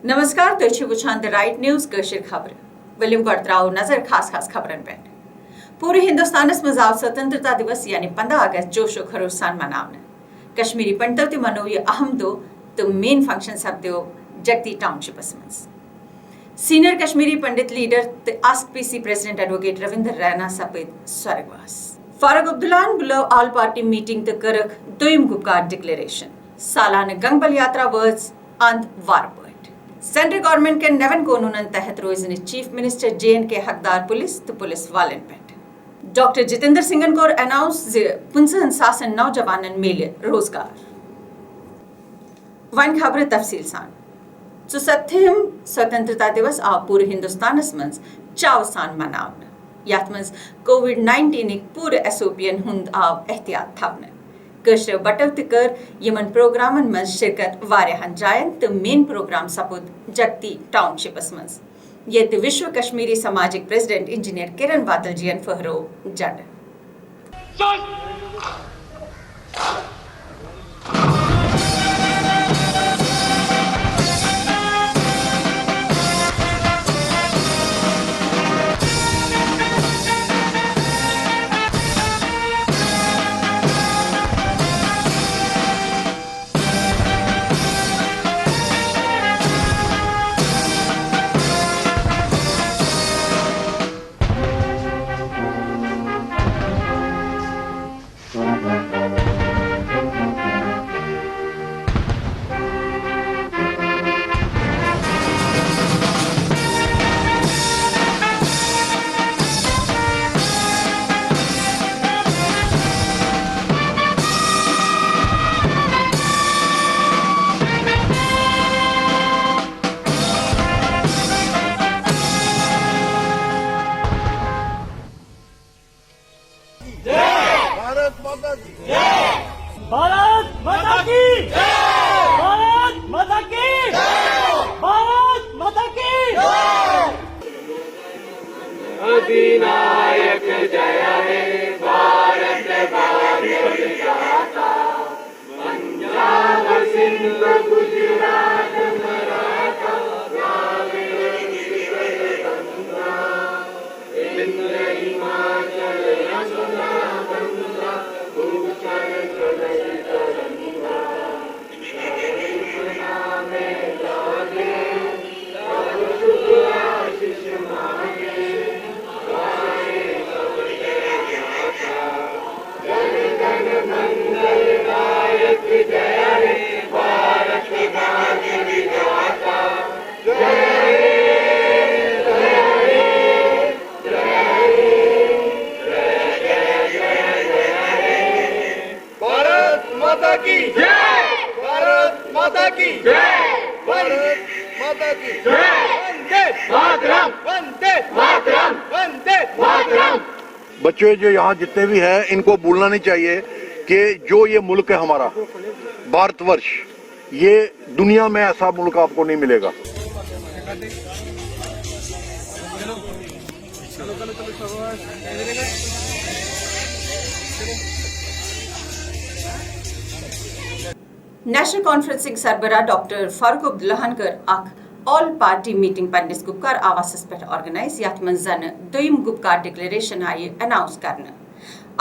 नमस्कार तुझे वुछान the right news कशर खबर वलिम गड त्राओ नजर खास खबरन पे पूरे हिंदुस्तानस में आव स्वतंत्रता दिवस यानी 15 अगस्त जोशो खरोश सान मनावन कश्मीरी पंडितों ते मनो ये अहम दो तो मेन फंक्शन सब दो जगती टाउनशिप में सीनियर कश्मीरी पंडित लीडर ते ASK PC president advocate Ravinder Raina सपेद स्वर्गवास फारूक अब्दुल्लान बुलो ऑल पार्टी मीटिंग ते करक दोयम गुपकार डिक्लेरेशन सालाना गंगबल यात्रा वर्ड्स अंत वारपोट सेंट्रल गवर्नमेंट के नेवन कानूनन तहत रोजन चीफ मिनिस्टर जेएन के हकदार पुलिस तो पुलिस वालन पेट डॉक्टर जितेंद्र सिंगन को अनाउंस 55 नौजवानन मिले रोजगार वन खबर तफसील सान सत्यम स्वतंत्रता दिवस आ पूरे हिंदुस्तान में चाव सान मनावन यथ मज कोविड-19 पूरे एसओपीएन हुंद आव एहतियात थवन कशर बटव तकर यमन प्रोग्रामन में शिरकत वारियाहन जायन तो मेन प्रोग्राम सपुद जगती टाउनशिपस मज ये विश्व कश्मीरी सामाजिक प्रेसिडेंट इंजीनियर किरण वातल जियन फहरो जड भारत माता की भारत माता की भारत माता की अधिनायक जय हे भारत पंजाब सिंध गुजरात मराठा द्राविड़ गंगा विंध्य हिमाचल यमुना गंगा भूषण बच्चे जो यहाँ जितने भी हैं इनको भूलना नहीं चाहिए कि जो ये मुल्क है हमारा भारतवर्ष ये दुनिया में ऐसा मुल्क आपको नहीं मिलेगा। नेशनल कॉन्फ्रेंसिंग सरबरा डॉक्टर फारूक अब्दुल्लाहन कर अख ऑल पार्टी मीटिंग पन्निस गुपकार आवासस पे ऑर्गेनाइज यथ मज जन दोयम गुपकार डिक्लेरेशन आई अनाउंस करने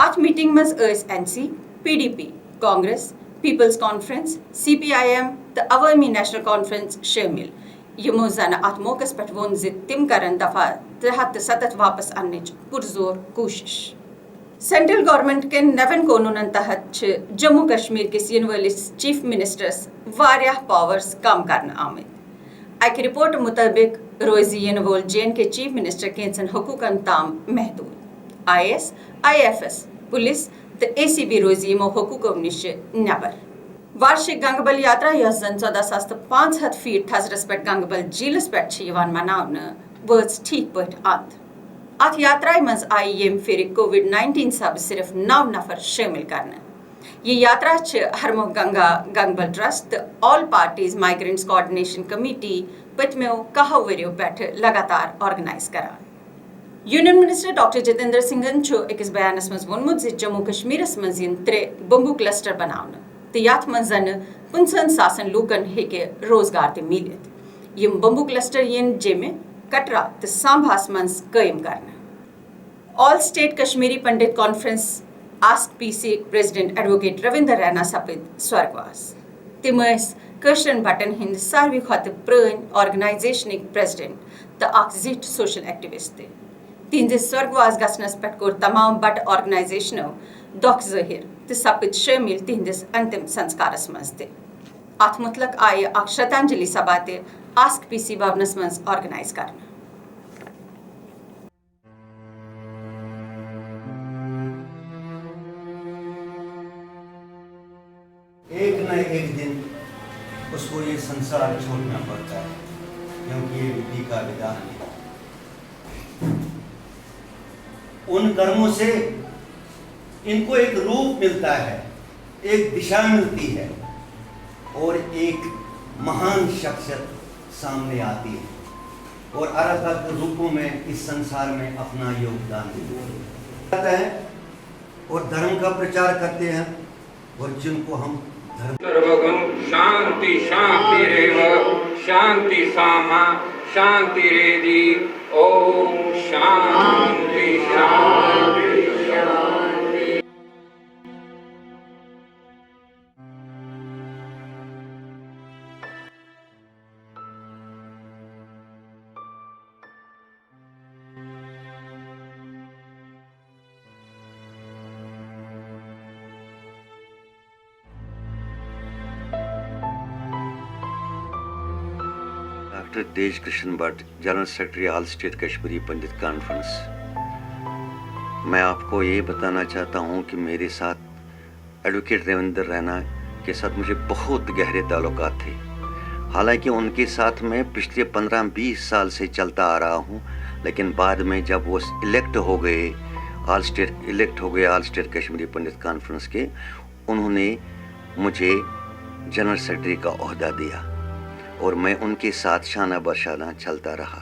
अथ मीटिंग मज NC PDP Congress people's conference CPIM तो अवामी नेशनल कॉन्फ्रेंस शामिल यमो जन अथ मौकस पे वोन तिम करन दफा 73 वापस अन्ने पुरजोर कोशिश सेंट्रल गवर्नमेंट के नेवन कानूनन तहत जम्मू कश्मीर किस यूनिवर्स चीफ मिनिस्टर्स वारियाह पावर्स कम करने आमद अक रिपोर्ट मुताबिक रोजी इन वोल जेएन के चीफ मिनिस्टर केंसन हुकूकन ताम महदूद आईएएस आईएफएस पुलिस तो एसीबी रोजी यमो हुकूकों निश नबर वार्षिक गंगबल यात्रा यस जन 14,500 फीट थजरस पे गंगबल झीलस पे मनावन वर्ड्स ठीक पट अंत अथ यात्रा मज आई यम फिर कोविड-19 सब सिर्फ 9 नफर शामिल करने ये यात्रा हरमो Ganga Gangbal trust all parties migrants coordination committee पतमो कहो वरियो पे लगातार ऑर्गेनाइज करान यूनियन मिनिस्टर डॉक्टर जितेंद्र सिंगन अकिस बयानस मज वोनमुत जम्मू कश्मीरस मज इन 3 बंबू क्लस्टर बनावन तो यथ मज 55,000 लूकन हेके रोजगार ते मिलित यम बम्बू क्लस्टर यन जेमे कटरा तो सांभास मंस कायम करना all state Kashmiri Pandit conference ASK PC president advocate Ravinder Raina सपद स्वर्गवास तिम कशरन बटन हिंद सारवी खत प्रन ऑर्गेनाइजेशन प्रेसिडेंट तो जिट सोशल एक्टिविस्ट तिहंदिस स्वर्गवास गसनस पे कोर तमाम बट ऑर्गेनाइजेशनों दुख ज़ाहिर तो सपद शामिल तिहंदिस अंतिम संस्कारस मज ते अत मुतलक आय अख श्रद्धांजलि सभा ते आस्क पीसी भवनस मज ऑर्गेनाइज करना एक न एक दिन उसको ये संसार छोड़ना पड़ता है, क्योंकि ये विधि का विधान है। उन कर्मों से इनको एक रूप मिलता है, एक दिशा मिलती है और एक महान शख्सियत सामने आती है और अलग अलग रूपों में इस संसार में अपना योगदान देते हैं और धर्म का प्रचार करते हैं और जिनको हम सर्वगम शांति शांतिरेव शांति सामा शांतिरेधि ओम शांति शांति शांति। Doctor Tej Krishna Bhatt, general secretary all state Kashmiri Pandit conference. मैं आपको ये बताना चाहता हूँ कि मेरे साथ एडवोकेट रविंदर रैना के साथ मुझे बहुत गहरे ताल्लुकात थे। हालांकि उनके साथ मैं पिछले 15-20 साल से चलता आ रहा हूँ, लेकिन बाद में जब वो इलेक्ट हो गए all state Kashmiri Pandit conference के, उन्होंने मुझे जनरल सेक्रेटरी का ओहदा दिया और मैं उनके साथ शाना बशाना चलता रहा।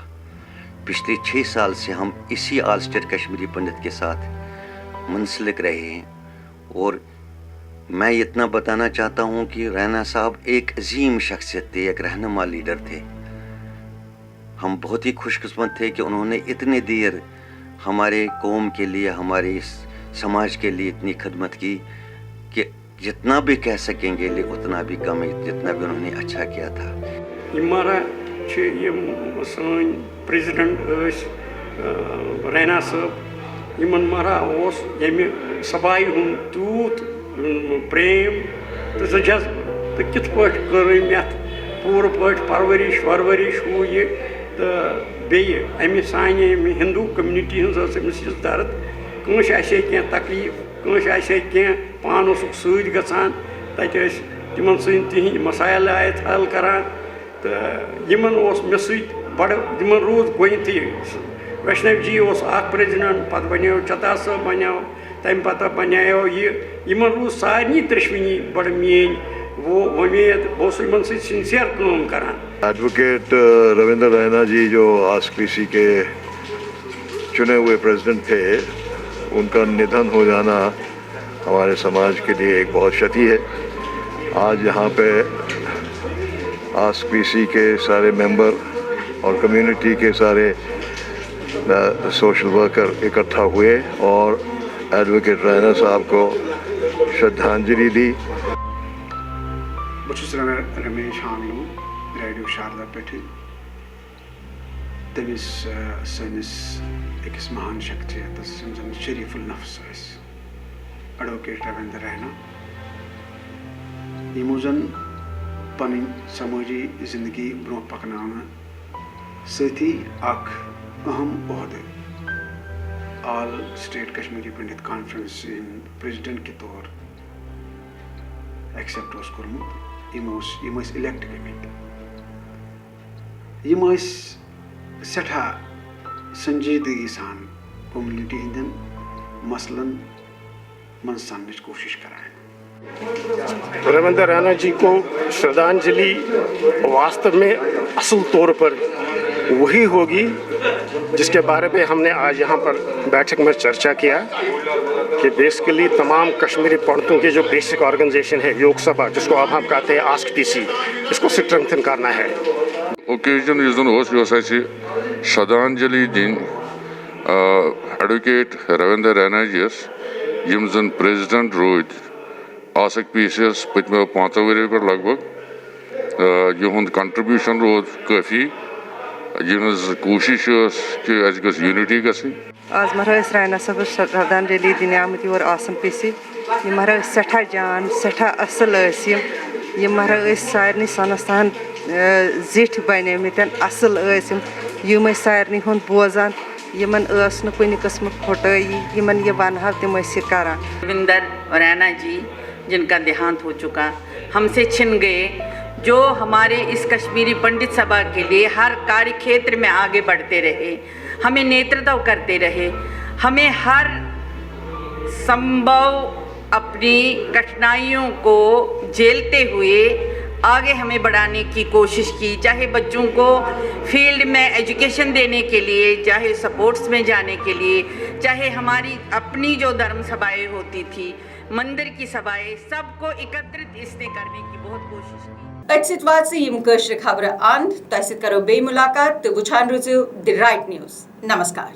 पिछले 6 साल से हम इसी ऑल स्टेट कश्मीरी पंडित के साथ मुंसलिक रहे हैं और मैं इतना बताना चाहता हूँ कि रैना साहब एक अजीम शख्सियत थे, एक रहनुमा लीडर थे। हम बहुत ही खुशकिस्मत थे कि उन्होंने इतने देर हमारे कौम के लिए, हमारे समाज के लिए इतनी खदमत की कि जितना भी कह सकेंगे ले उतना भी कम है, जितना भी उन्होंने अच्छा किया था। हमारा सन प्रेसिडेंट रैना साहब यमन मारा यमि सभाई हुंद तूत प्रेम तो जज्ब तो कित पे कर अत पूर पे परवरिश वरवरिश हूँ ये तो बेये अमि साने हिंदू कम्युनिटी हमें दर्द कंस आसे कह तकलीफ कंस आसे कह पान सत गसान तत तिमन सहिंद मसाइल आए हल करान तो यमन मे सत बड़ यमन रूद गोथी वैष्णव जी प्रेसिडेंट पत बनो चता साहब बनो तम पता बनो यमन रूद सारे त्रेशवनी बड़ मेन वो उम्मीद बहुत इन सिंसियर काम करान। एडवोकेट रविंदर रैना जी जो आस्क पीसी के चुने हुए प्रेसिडेंट थे, उनका निधन हो जाना हमारे समाज के लिए एक बहुत क्षति है। आज यहाँ पे आस्क पीसी के सारे मेंबर और कम्युनिटी के सारे सोशल वर्कर इकट्ठा हुए और एडवोकेट रैना साहब को श्रद्धांजलि दी। रमेश हांगलू रेडियो शारदा पे तमिस सनिस अकिस महान शख्सियत शरीफुल नफ्स एडवोकेट रविंदर रैना यमो जन पन समाजी जिंदगी ब्रो पकन सती अहम ओहदे all state Kashmiri Pandit conference president के तौर एक्सेप्ट कोर्मुत यम इलेक्ट गमित यम सठा संजीदगी सान कम्युनिटी हंदन मसलन मन सानने कोशिश कराएं। रविंदर रैना जी को श्रद्धांजलि वास्तव में असल तौर पर वही होगी जिसके बारे में हमने आज यहाँ पर बैठक में चर्चा किया कि बेसिकली तमाम कश्मीरी पंडितों की जो बेसिक ऑर्गेनाइजेशन है योग सभा, जिसको अब हम कहते हैं आस्क पीसी, इसको स्ट्रेंथन करना है। اوکیجن یُس زن اوس یہِ اوس اَسہِ شرٛدھانجلی دِنۍ ایڈوکیٹ رویندر رینا جیَس یِم زن پریزیڈنٹ روٗدۍ آسک پی سی یس پٔتمیو 5 ؤرۍیو پٮ۪ٹھ لگ بگ یِہُنٛد کنٹرٛبیوٗشن روٗد کٲفی یِہٕنٛز کوٗشِش ٲس کہِ اَسہِ گٔژھ یوٗنِٹی گژھٕنۍ. آز مہراہ أسۍ راینا صٲبس شرٛدھانجلی دِنہِ آمٕتۍ یور آسم پی سی. یِم مہراہ ٲسۍ سٮ۪ٹھاہ جان سٮ۪ٹھاہ اَصٕل ٲسۍ یِم مہراہ ٲسۍ سارنٕے سنستان زِٹھۍ بنیمٕتۍ اَصٕل ٲسۍ یِم ٲسۍ سارنٕے ہُنٛد بوزان یِمن ٲس نہٕ کُنہِ قٕسمُک پھُٹٲیی یِمن یہِ ونہو تِم ٲسۍ یہِ کران. رویندر رینا جی جن کا دیہانت ہو چکا ہم سے چھن گئے جو ہمارے اس کشمیری پنڈت سبھا کے لیے ہر کاریہ کھیتر میں آگے بڑھتے رہے ہمیں نیترتو کرتے رہے ہمیں ہر سمبھو اپنی کٹھنائیوں کو جھیلتے ہوئے آگے ہمیں بڑھانے کی کوشش کی چاہے بچوں کو فیلڈ میں ایجوکیشن دینے کے لیے چاہے سپورٹس میں جانے کے لیے چاہے ہماری اپنی جو دھرم سبھائیں ہوتی تھی مندر کی سبھائیں سب کو اکترت اس نے کرنے کی بہت کوشش کی. اتھ واتس یم کٲشرِ خبرٕ اند تۄہہِ سۭتۍ کرو بیٚیہِ مُلاقات تہٕ وٕچھان روٗزِو دِ رایٹ نیوز. نمسکار.